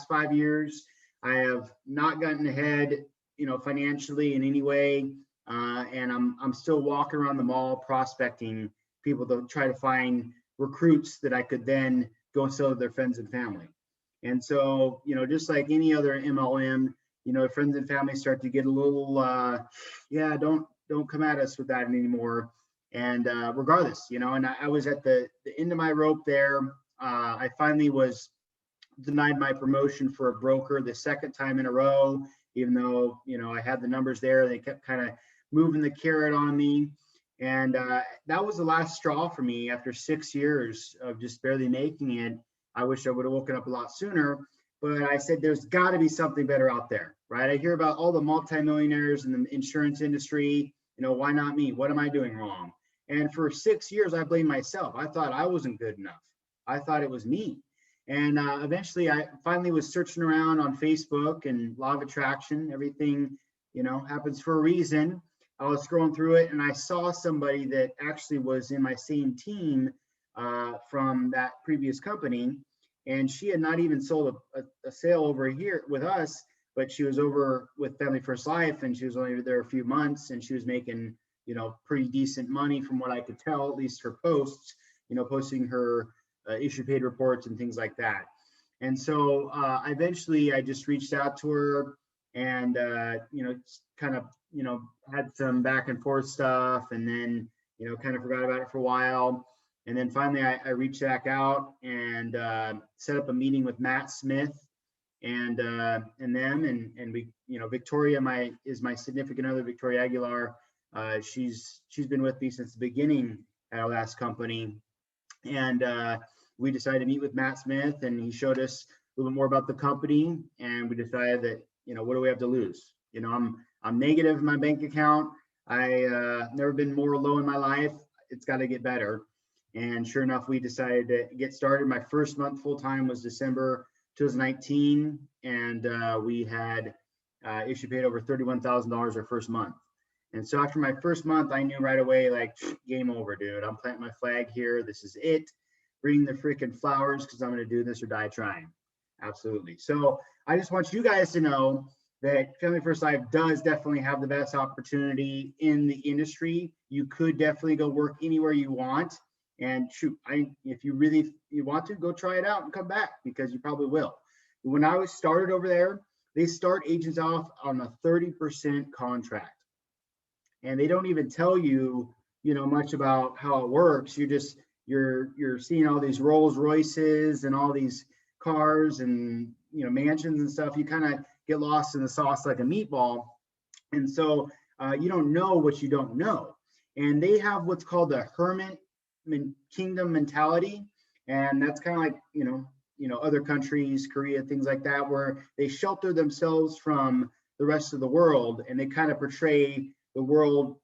5 years, I have not gotten ahead, financially in any way. And I'm still walking around the mall prospecting people to try to find recruits that I could then go and sell to their friends and family. And so, just like any other MLM, friends and family start to get a little, yeah, don't come at us with that anymore. And regardless, and I was at the end of my rope there. I finally was denied my promotion for a broker the second time in a row, even though, I had the numbers there. They kept kind of moving the carrot on me. And that was the last straw for me after 6 years of just barely making it. I wish I would have woken up a lot sooner, but I said, there's got to be something better out there, right? I hear about all the multimillionaires in the insurance industry. Why not me? What am I doing wrong? And for 6 years, I blamed myself. I thought I wasn't good enough. I thought it was me. And eventually, I finally was searching around on Facebook and law of attraction. Everything, happens for a reason. I was scrolling through it and I saw somebody that actually was in my same team from that previous company. And she had not even sold a sale over here with us, but she was over with Family First Life and she was only there a few months and she was making, pretty decent money from what I could tell, at least her posts, posting her issue paid reports and things like that. And so eventually I just reached out to her and, kind of, had some back and forth stuff and then, kind of forgot about it for a while. And then finally I reached back out and set up a meeting with Matt Smith and them. And we, Victoria, is my significant other, Victoria Aguilar. She's been with me since the beginning at our last company. And we decided to meet with Matt Smith and he showed us a little bit more about the company. And we decided that, what do we have to lose? I'm negative in my bank account. I never been more low in my life. It's got to get better. And sure enough, we decided to get started. My first month full time was December 2019. And we had issue paid over $31,000 our first month. And so after my first month, I knew right away, like, game over, dude. I'm planting my flag here. This is it. Bring the freaking flowers because I'm going to do this or die trying. Absolutely. So I just want you guys to know that Family First Life does definitely have the best opportunity in the industry. You could definitely go work anywhere you want. And shoot, if you really want to, go try it out and come back because you probably will. When I was started over there, they start agents off on a 30% contract. And they don't even tell you, much about how it works. You're seeing all these Rolls Royces and all these cars and, mansions and stuff. You kind of get lost in the sauce like a meatball. And so you don't know what you don't know. And they have what's called the hermit kingdom mentality. And that's kind of like, other countries, Korea, things like that, where they shelter themselves from the rest of the world and they kind of portray the world,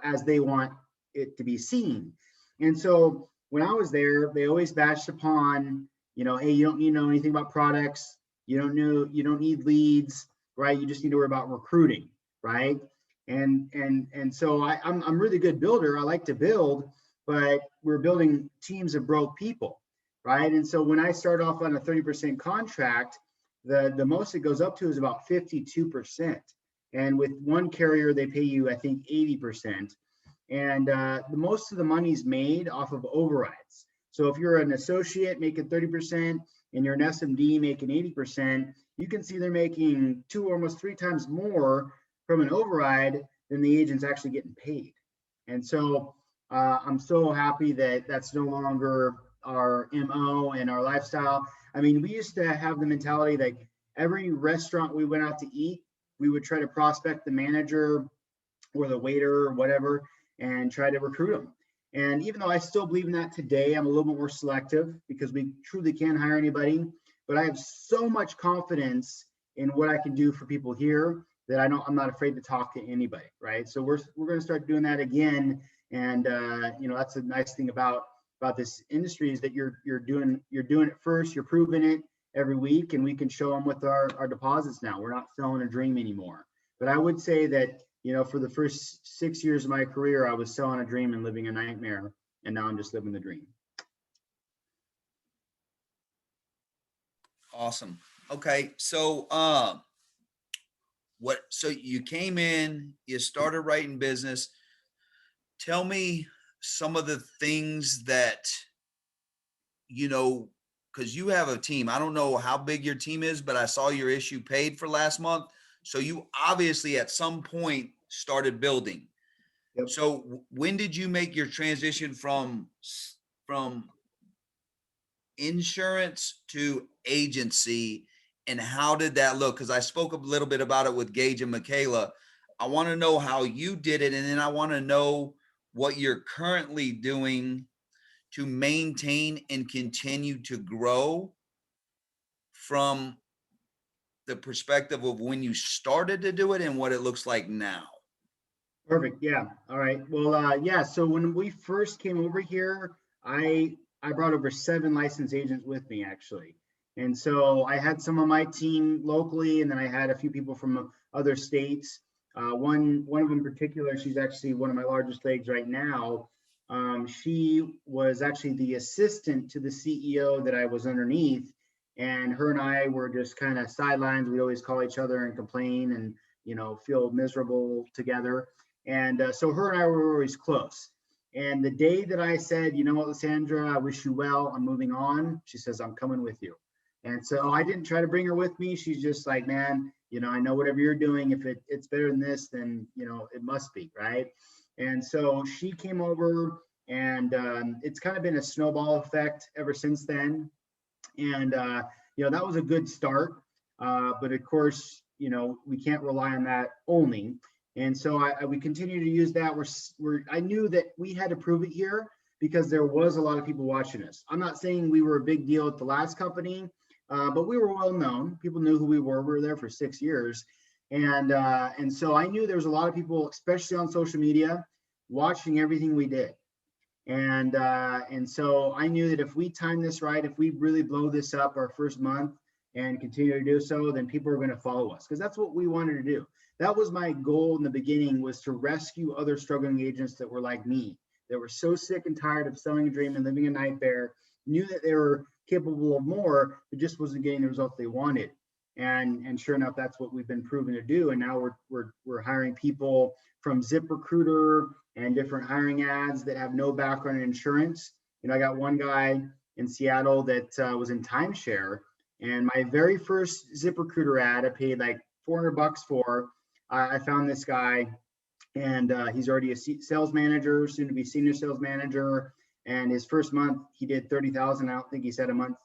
as they want it to be seen. And so when I was there, they always bashed upon, hey, you don't need to know anything about products. You don't need leads, right? You just need to worry about recruiting, right? And so I'm a really good builder. I like to build, but we're building teams of broke people, right? And so when I start off on a 30% contract, the most it goes up to is about 52%. And with one carrier, they pay you, I think, 80%. And the most of the money's made off of overrides. So if you're an associate making 30% and you're an SMD making 80%, you can see they're making 2 or almost 3 times more from an override than the agent's actually getting paid. And so I'm so happy that that's no longer our MO and our lifestyle. I mean, we used to have the mentality that every restaurant we went out to eat, we would try to prospect the manager or the waiter or whatever and try to recruit them. And even though I still believe in that today, I'm a little bit more selective because we truly can't hire anybody. But I have so much confidence in what I can do for people here that I'm not afraid to talk to anybody, right? So we're going to start doing that again. And that's a nice thing about this industry is that you're doing it first, you're proving it every week, and we can show them with our deposits now. We're not selling a dream anymore. But I would say that, for the first 6 years of my career, I was selling a dream and living a nightmare, and now I'm just living the dream. Awesome. Okay. So, so you came in, you started writing business. Tell me some of the things that, because you have a team. I don't know how big your team is, but I saw your issue paid for last month. So you obviously at some point started building. Yep. So when did you make your transition from insurance to agency, and how did that look? Because I spoke a little bit about it with Gage and Michaela. I want to know how you did it, and then I want to know what you're currently doing to maintain and continue to grow from the perspective of when you started to do it and what it looks like now. Perfect. Yeah. All right. Well, yeah. So when we first came over here, I brought over 7 licensed agents with me actually, and so I had some of my team locally, and then I had a few people from other states. One of them in particular, she's actually one of my largest legs right now. She was actually the assistant to the CEO that I was underneath, and her and I were just kind of sidelines. We always call each other and complain, and feel miserable together. And so her and I were always close. And the day that I said, you know what, Lysandra, I wish you well, I'm moving on, she says, I'm coming with you. And so I didn't try to bring her with me. She's just like, man, I know whatever you're doing, if it's better than this, then, it must be, right? And so she came over, and it's kind of been a snowball effect ever since then. And, that was a good start. But of course, we can't rely on that only. And so we continue to use that. I knew that we had to prove it here because there was a lot of people watching us. I'm not saying we were a big deal at the last company, but we were well known. People knew who we were. We were there for 6 years. And so I knew there was a lot of people, especially on social media, watching everything we did. And so I knew that if we time this right, if we really blow this up our first month and continue to do so, then people are going to follow us, because that's what we wanted to do. That was my goal in the beginning, was to rescue other struggling agents that were like me, that were so sick and tired of selling a dream and living a nightmare, knew that they were capable of more, but just wasn't getting the results they wanted. And sure enough, that's what we've been proven to do. And now we're hiring people from ZipRecruiter and different hiring ads that have no background in insurance. I got one guy in Seattle that was in timeshare, and my very first ZipRecruiter ad, I paid like $400 for. I found this guy, and he's already a sales manager, soon to be senior sales manager. And his first month, he did 30,000. I don't think he's had a month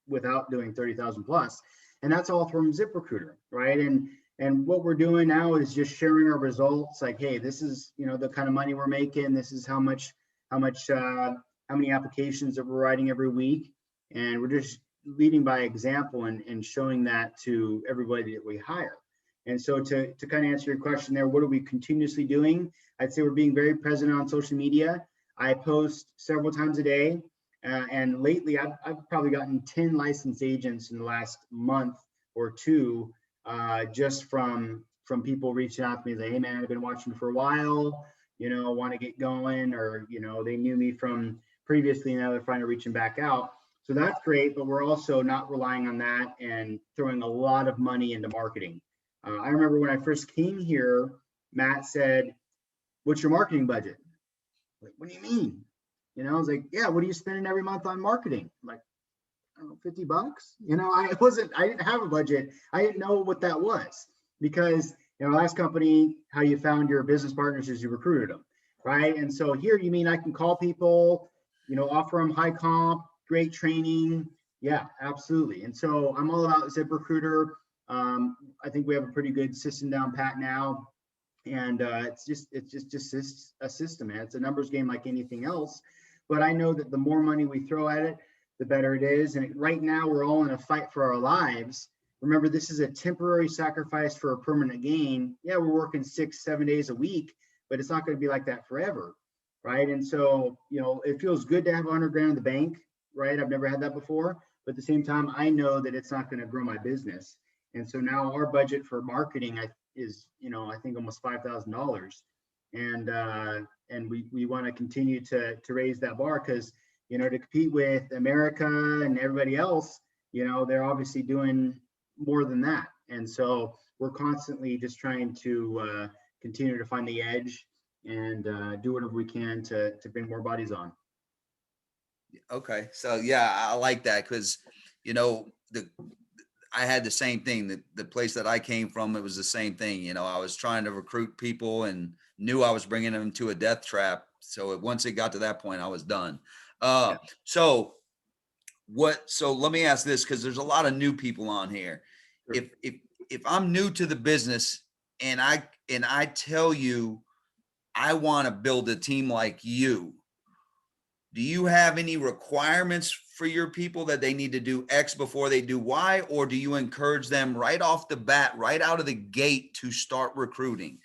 without doing 30,000 plus. And that's all from ZipRecruiter, right? And what we're doing now is just sharing our results. Like, hey, this is the kind of money we're making. This is how many applications that we're writing every week, and we're just leading by example and showing that to everybody that we hire. And so to kind of answer your question there, what are we continuously doing? I'd say we're being very present on social media. I post several times a day. And lately, I've probably gotten 10 licensed agents in the last month or two, just from people reaching out to me, like, hey man, I've been watching for a while, want to get going, or they knew me from previously, now they're finally reaching back out. So that's great, but we're also not relying on that and throwing a lot of money into marketing. I remember when I first came here, Matt said, what's your marketing budget? Like, what do you mean? I was like, yeah, what are you spending every month on marketing? I'm like, I don't know, $50. I didn't have a budget. I didn't know what that was, because last company, how you found your business partners is you recruited them, right? And so here, you mean I can call people, offer them high comp, great training? Yeah, absolutely. And so I'm all about ZipRecruiter. I think we have a pretty good system down pat now. And it's just a system, man. It's a numbers game like anything else. But I know that the more money we throw at it, the better it is. And right now, we're all in a fight for our lives. Remember, this is a temporary sacrifice for a permanent gain. Yeah, we're working 6-7 days a week, but it's not going to be like that forever, right? And so, it feels good to have 100 grand in the bank, right? I've never had that before. But at the same time, I know that it's not going to grow my business. And so now our budget for marketing is, I think almost $5,000. And we want to continue to raise that bar, because, to compete with America and everybody else, they're obviously doing more than that. And so we're constantly just trying to continue to find the edge and do whatever we can to bring more bodies on. Okay. So yeah, I like that because, you know, I had the same thing. The place that I came from, it was the same thing. You know, I was trying to recruit people and knew I was bringing them to a death trap. So once it got to that point, I was done. Yeah. So let me ask this, because there's a lot of new people on here. Sure. If I'm new to the business and I tell you I want to build a team like you, do you have any requirements for your people that they need to do X before they do Y, or do you encourage them right off the bat, right out of the gate, to start recruiting?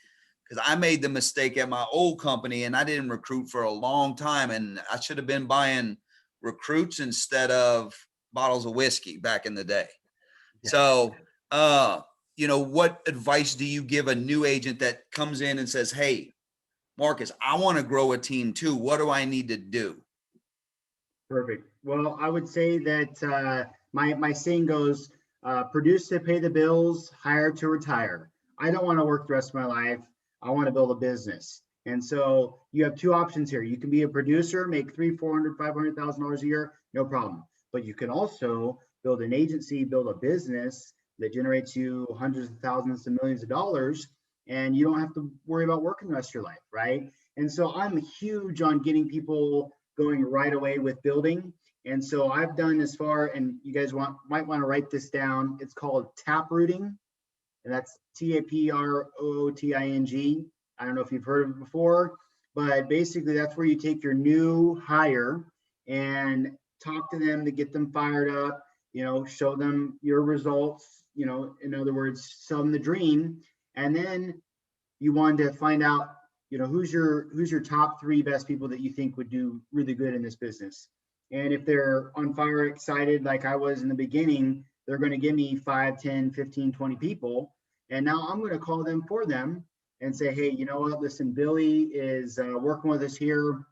Because I made the mistake at my old company and I didn't recruit for a long time, and I should have been buying recruits instead of bottles of whiskey back in the day. Yeah. So, you know, what advice do you give a new agent that comes in and says, hey, Marcus, I want to grow a team too. What do I need to do? Perfect. Well, I would say that my saying goes, produce to pay the bills, hire to retire. I don't want to work the rest of my life. I want to build a business. And so you have two options here. You can be a producer, make $300,000, $400,000, $500,000 a year, no problem. But you can also build an agency, build a business that generates you hundreds of thousands and millions of dollars, and you don't have to worry about working the rest of your life, right? And so I'm huge on getting people going right away with building. And so I've done as far, and you guys might want to write this down. It's called tap rooting, and that's TAPROOTING. I don't know if you've heard of it before, but basically that's where you take your new hire and talk to them to get them fired up, you know, show them your results, you know, in other words, sell them the dream. And then you want to find out, you know, who's your top 3 best people that you think would do really good in this business. And if they're on fire, excited, like I was in the beginning, they're going to give me 5, 10, 15, 20 people. And now I'm going to call them for them and say, hey, you know what, listen, Billy is working with us here.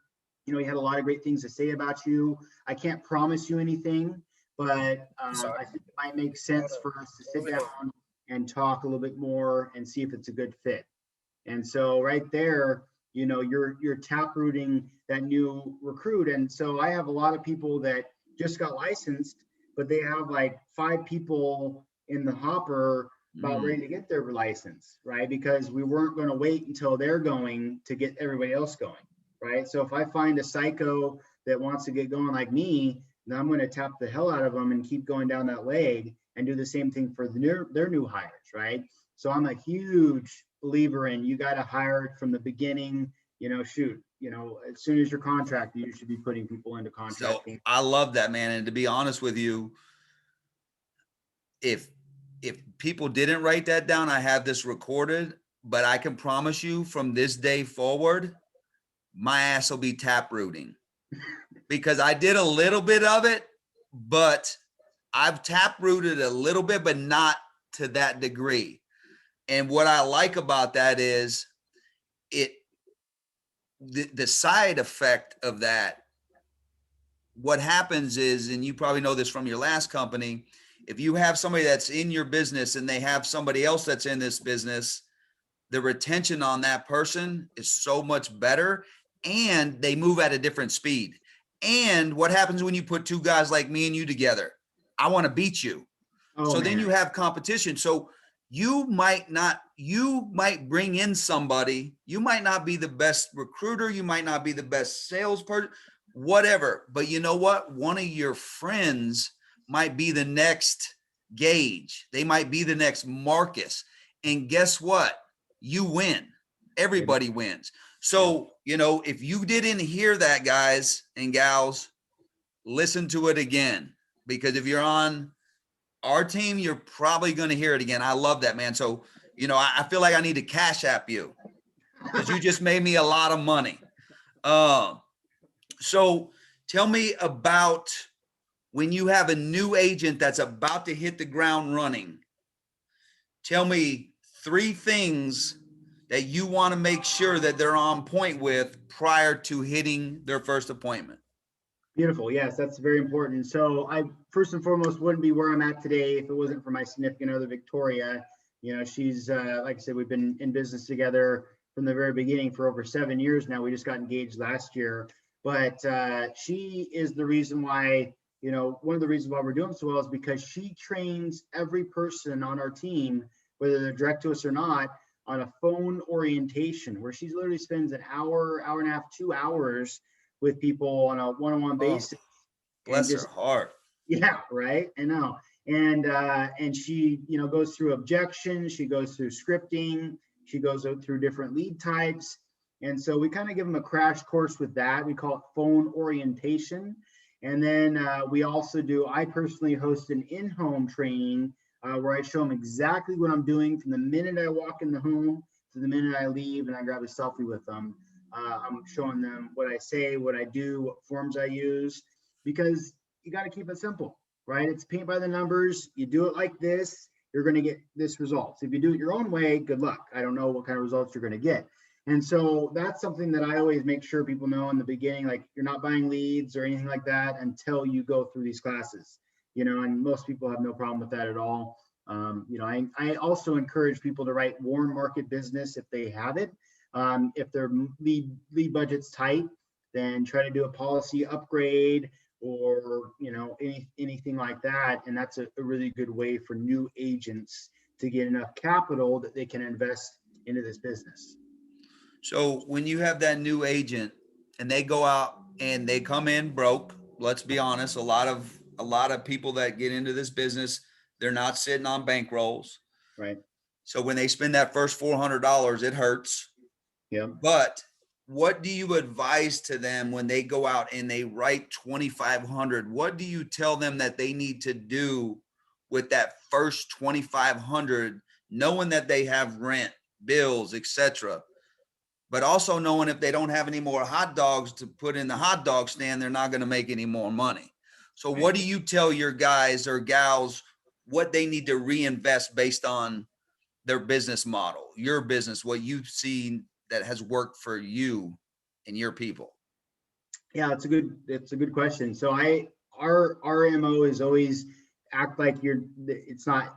You know, he had a lot of great things to say about you. I can't promise you anything, but I think it might make sense for us to sit down and talk a little bit more and see if it's a good fit. And so right there, you know, you're tap rooting that new recruit. And so I have a lot of people that just got licensed, but they have like 5 people in the hopper about ready to get their license, right? Because we weren't going to wait until they're going to get everybody else going, right? So if I find a psycho that wants to get going like me, then I'm going to tap the hell out of them and keep going down that leg and do the same thing for their new hires, right? So I'm a huge believer in, you got to hire it from the beginning. You know, shoot, you know, as soon as you're contracted, you should be putting people into contracting. So I love that, man. And to be honest with you, if people didn't write that down, I have this recorded, but I can promise you from this day forward, my ass will be tap rooting, because I did a little bit of it, but I've tap rooted a little bit, but not to that degree. And what I like about that is the side effect of that, what happens is, and you probably know this from your last company, if you have somebody that's in your business and they have somebody else that's in this business, the retention on that person is so much better, and they move at a different speed. And what happens when you put 2 guys like me and you together? I want to beat you. So then you have competition. So you might bring in somebody, you might not be the best recruiter, you might not be the best salesperson, whatever, but you know what? One of your friends might be the next Gage. They might be the next Marcus. And guess what? You win. Everybody wins. So, you know, if you didn't hear that, guys and gals, listen to it again, because if you're on our team, you're probably going to hear it again. I love that, man. So, you know, I feel like I need to cash app you, because you just made me a lot of money. So tell me about when you have a new agent that's about to hit the ground running. Tell me 3 things that you want to make sure that they're on point with prior to hitting their first appointment. Beautiful. Yes, that's very important. So I first and foremost wouldn't be where I'm at today if it wasn't for my significant other, Victoria. She's like I said, we've been in business together from the very beginning for over 7 years now. We just got engaged last year, but she is the reason why, one of the reasons why we're doing so well is because she trains every person on our team, whether they're direct to us or not, on a phone orientation where she literally spends an hour, hour and a half, 2 hours with people on a one-on-one Oh, basis and bless her just, heart. yeah, right, I know. And she goes through objection, she goes through scripting, she goes through different lead types, and so we kind of give them a crash course with that. We call it phone orientation. And then I personally host an in-home training where I show them exactly what I'm doing from the minute I walk in the home to the minute I leave and I grab a selfie with them. I'm showing them what I say, what I do, what forms I use, because you got to keep it simple, right? It's paint by the numbers. You do it like this, you're going to get this results. If you do it your own way, good luck. I don't know what kind of results you're going to get. And so that's something that I always make sure people know in the beginning, like you're not buying leads or anything like that until you go through these classes, and most people have no problem with that at all. I also encourage people to write warm market business if they have it. If their lead budget's tight, then try to do a policy upgrade or anything like that. And that's a really good way for new agents to get enough capital that they can invest into this business. So when you have that new agent and they go out and they come in broke, let's be honest, a lot of people that get into this business, they're not sitting on bankrolls. Right. So when they spend that first $400, it hurts. Yeah. But what do you advise to them when they go out and they write 2,500? What do you tell them that they need to do with that first 2,500, knowing that they have rent, bills, etc., but also knowing if they don't have any more hot dogs to put in the hot dog stand, they're not going to make any more money. So Right. what do you tell your guys or gals what they need to reinvest based on their business model, your business, what you've seen that has worked for you and your people? Yeah, it's a good question. So our MO is always act like it's not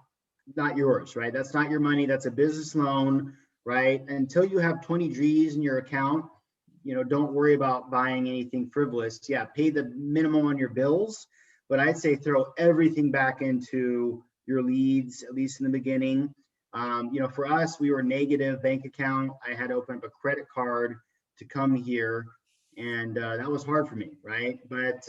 yours, right? That's not your money. That's a business loan, right? Until you have 20 G's in your account, don't worry about buying anything frivolous. Yeah, pay the minimum on your bills, but I'd say throw everything back into your leads, at least in the beginning. For us, we were negative bank account. I had to open up a credit card to come here. And that was hard for me, right? But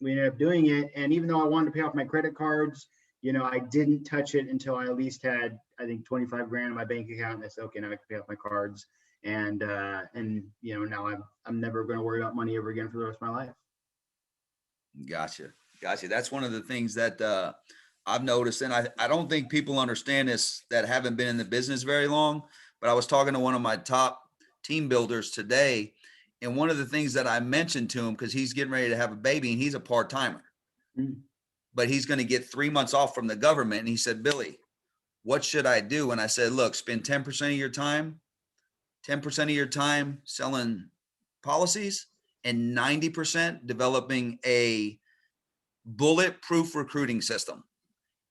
we ended up doing it. And even though I wanted to pay off my credit cards, I didn't touch it until I at least had, I think, 25 grand in my bank account. And I said, okay, now I can pay off my cards. And now I'm never going to worry about money ever again for the rest of my life. Gotcha. That's one of the things that I've noticed. And I don't think people understand this that haven't been in the business very long, but I was talking to one of my top team builders today. And one of the things that I mentioned to him, because he's getting ready to have a baby and he's a part-timer, but he's going to get 3 months off from the government. And he said, Billy, what should I do? And I said, look, spend 10% of your time selling policies and 90% developing a bulletproof recruiting system.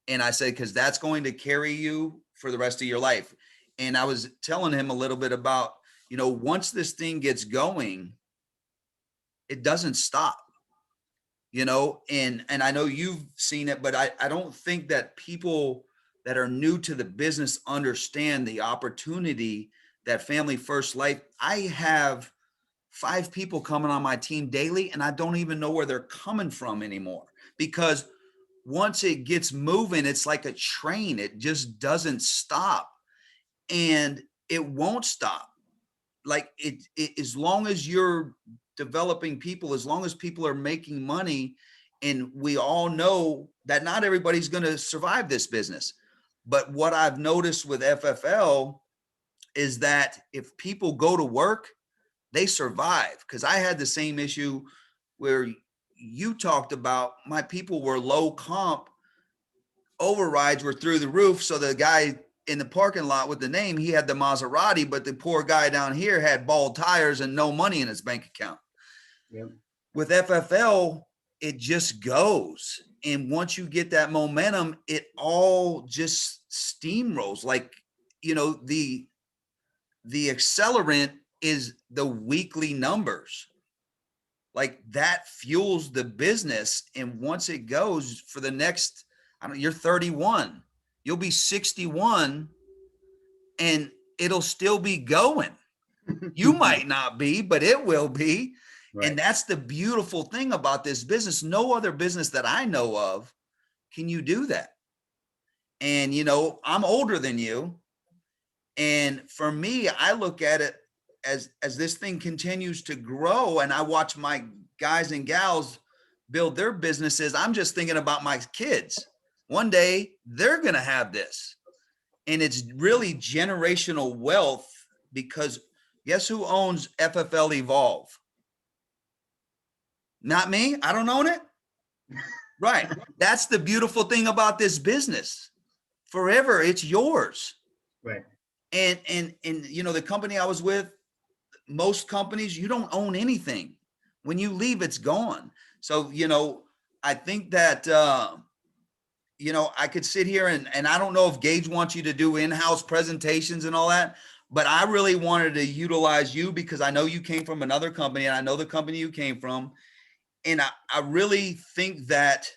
And I said, because that's going to carry you for the rest of your life. And I was telling him a little bit about, once this thing gets going, it doesn't stop, and I know you've seen it, but I don't think that people that are new to the business understand the opportunity that Family First Life. I have 5 people coming on my team daily, and I don't even know where they're coming from anymore, because once it gets moving, it's like a train. It just doesn't stop, and it won't stop. Like it as long as you're developing people, as long as people are making money, and we all know that not everybody's going to survive this business. But what I've noticed with FFL is that if people go to work, they survive. Because I had the same issue where you talked about. My people were low comp, overrides were through the roof. So the guy in the parking lot with the name, he had the Maserati, but the poor guy down here had bald tires and no money in his bank account. Yep. With FFL, it just goes. And once you get that momentum, it all just steamrolls. Like, the accelerant is the weekly numbers. Like that fuels the business. And once it goes for the next, you're 31, you'll be 61 and it'll still be going. You might not be, but it will be. Right. And that's the beautiful thing about this business. No other business that I know of can you do that. And, I'm older than you. And for me, I look at it as this thing continues to grow and I watch my guys and gals build their businesses. I'm just thinking about my kids. One day they're going to have this. And it's really generational wealth, because guess who owns FFL Evolve? Not me. I don't own it. Right. That's the beautiful thing about this business. Forever, it's yours. Right. And the company I was with, most companies, you don't own anything. When you leave, it's gone. So, I think that, I could sit here and I don't know if Gage wants you to do in-house presentations and all that, but I really wanted to utilize you because I know you came from another company and I know the company you came from. And I really think that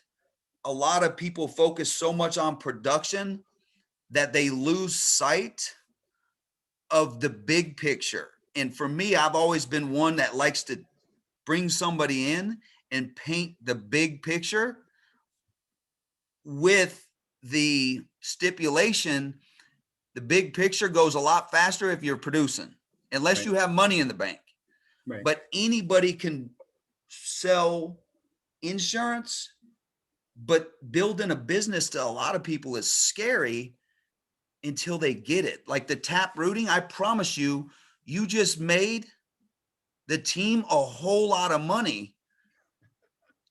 a lot of people focus so much on production that they lose sight of the big picture. And for me, I've always been one that likes to bring somebody in and paint the big picture with the stipulation. The big picture goes a lot faster if you're producing, unless you have money in the bank. Right. But anybody can sell insurance, but building a business to a lot of people is scary until they get it. Like the tap rooting, I promise you, you just made the team a whole lot of money.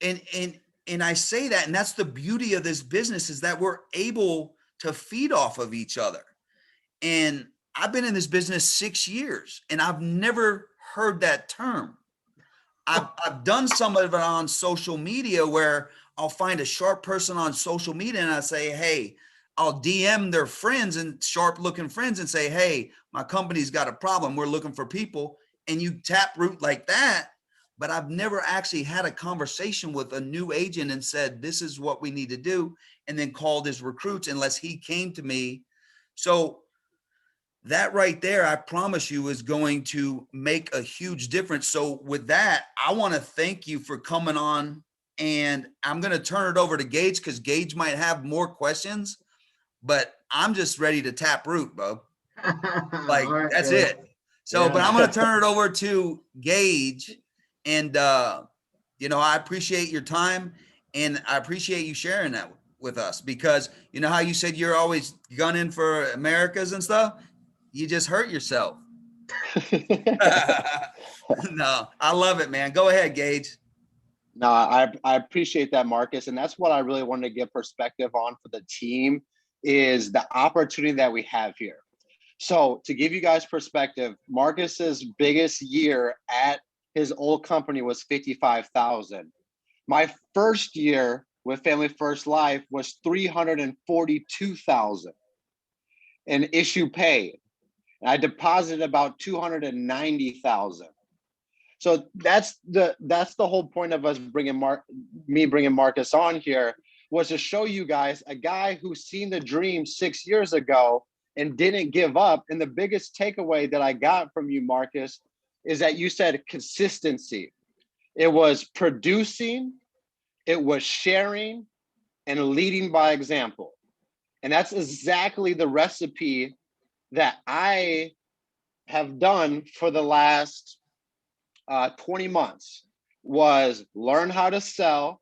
And I say that, and that's the beauty of this business, is that we're able to feed off of each other. And I've been in this business 6 years and I've never heard that term. I've done some of it on social media where I'll find a sharp person on social media and I say, hey, I'll DM their friends and sharp looking friends and say, hey, my company's got a problem. We're looking for people. And you tap root like that. But I've never actually had a conversation with a new agent and said, this is what we need to do. And then called his recruits unless he came to me. So that right there, I promise you, is going to make a huge difference. So with that, I want to thank you for coming on, and I'm going to turn it over to Gage because Gage might have more questions, but I'm just ready to tap root, bro. Like right, that's it. So, yeah. But I'm going to turn it over to Gage, and I appreciate your time, and I appreciate you sharing that with us, because you know how you said you're always gunning for Americas and stuff. You just hurt yourself. No, I love it, man. Go ahead, Gage. No, I appreciate that, Marcus. And that's what I really wanted to give perspective on for the team, is the opportunity that we have here. So to give you guys perspective, Marcus's biggest year at his old company was $55,000. My first year with Family First Life was $342,000 in issue paid. And I deposited about $290,000. So that's the whole point of us bringing Marcus on here, was to show you guys a guy who's seen the dream 6 years ago and didn't give up. And the biggest takeaway that I got from you, Marcus, is that you said consistency. It was producing, it was sharing, and leading by example. And that's exactly the recipe that I have done for the last 20 months, was learn how to sell,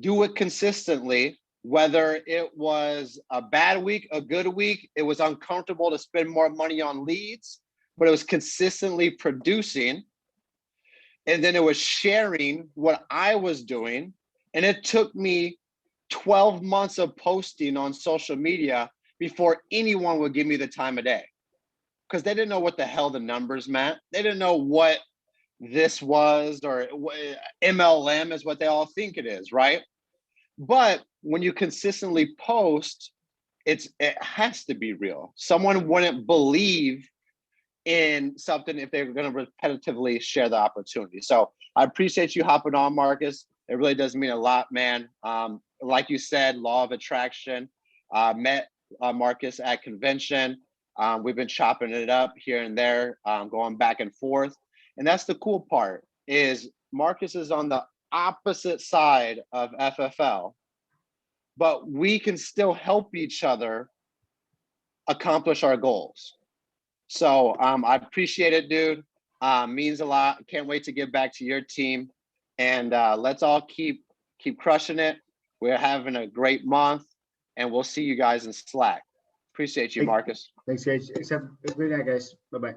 do it consistently, whether it was a bad week, a good week, it was uncomfortable to spend more money on leads, but it was consistently producing. And then it was sharing what I was doing. And it took me 12 months of posting on social media before anyone would give me the time of day, because they didn't know what the hell the numbers meant. They didn't know what this was, or MLM is what they all think it is, right? But when you consistently post, it has to be real. Someone wouldn't believe in something if they're going to repetitively share the opportunity. So I appreciate you hopping on, Marcus. It really does mean a lot, man. Like you said, law of attraction. Met Marcus at convention. We've been chopping it up here and there, going back and forth. And that's the cool part, is Marcus is on the opposite side of FFL, but we can still help each other accomplish our goals. So I appreciate it, dude. Means a lot. Can't wait to get back to your team. And let's all keep crushing it. We're having a great month, and we'll see you guys in Slack. Appreciate you, Marcus. Thanks, guys. Have a good night, guys. Bye-bye.